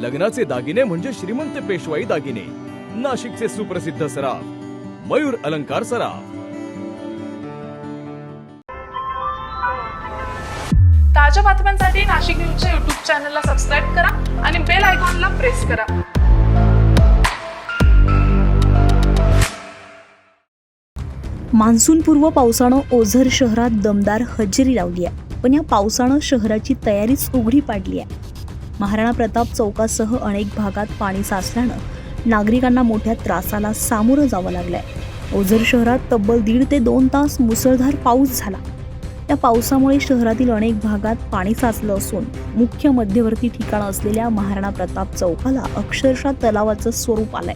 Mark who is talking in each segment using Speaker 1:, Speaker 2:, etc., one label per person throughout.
Speaker 1: लग्नाचे दागिने म्हणजे श्रीमंत पेशवाई दागिने. नाशिकचे सुप्रसिद्ध सराफ मयूर अलंकार सराफ.
Speaker 2: ताज्या बातम्यांसाठी नाशिक न्यूजच्या YouTube चॅनलला सबस्क्राईब करा आणि बेल आयकॉनला प्रेस करा.
Speaker 3: मान्सूनपूर्व पावसानं ओझर शहरात दमदार हजेरी लावली आहे. पण या पावसानं शहराची तयारीच उघडी पाडली आहे. महाराणा प्रताप चौकासह अनेक भागात पाणी साचल्यानं नागरिकांना मोठ्या त्रासाला सामोरं जावं लागलंय. ओझर शहरात तब्बल 1.5 ते 2 तास मुसळधार पाऊस झाला. या पावसामुळे शहरातील अनेक भागात पाणी साचलं असून मुख्य मध्यवर्ती ठिकाण असलेल्या महाराणा प्रताप चौकाला अक्षरशः तलावाचं स्वरूप आलंय.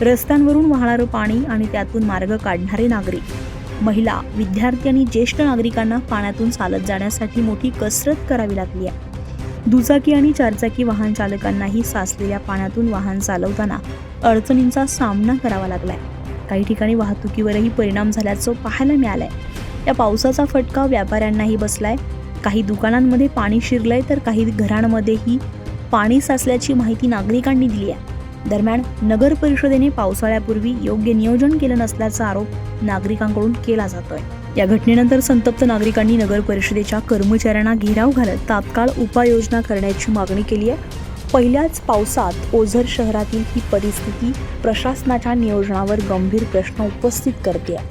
Speaker 3: रस्त्यांवरून वाहणारं पाणी आणि त्यातून मार्ग काढणारे नागरिक, महिला, विद्यार्थी आणि ज्येष्ठ नागरिकांना पाण्यातून चालत जाण्यासाठी मोठी कसरत करावी लागली आहे. दुचाकी आणि चारचाकी वाहन चालकांनाही साचलेल्या पाण्यातून वाहन चालवताना अडचणींचा सामना करावा लागलाय. काही ठिकाणी वाहतुकीवरही परिणाम झाल्याचं पाहायला मिळालंय. या पावसाचा फटका व्यापाऱ्यांनाही बसलाय. काही दुकानांमध्ये पाणी शिरलंय तर काही घरांमध्येही पाणी साचल्याची माहिती नागरिकांनी दिली आहे. दरम्यान नगर परिषदेने पावसाळ्यापूर्वी योग्य नियोजन केलं नसल्याचा आरोप नागरिकांकडून केला जातोय. या घटनेनंतर संतप्त नागरिकांनी नगर परिषदेच्या कर्मचाऱ्यांना घेराव घालत तात्काळ उपाययोजना करण्याची मागणी केली आहे. पहिल्याच पावसात ओझर शहरातील ही परिस्थिती प्रशासनाच्या नियोजनावर गंभीर प्रश्न उपस्थित करते आहे.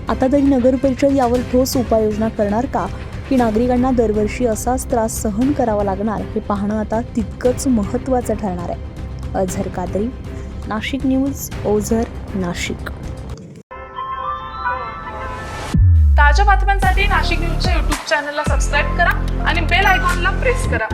Speaker 3: आता तरी नगर परिषद यावर ठोस उपाययोजना करणार का, की नागरिकांना दरवर्षी असाच त्रास सहन करावा लागणार, हे पाहणं आता तितकंच महत्त्वाचं ठरणार आहे. अझहर कादरी, नाशिक न्यूज, ओझर, नाशिक.
Speaker 2: ताज्या बातम्यांसाठी नाशिक न्यूजच्या YouTube चॅनलला सबस्क्राईब करा आणि बेल आयकॉनला प्रेस करा.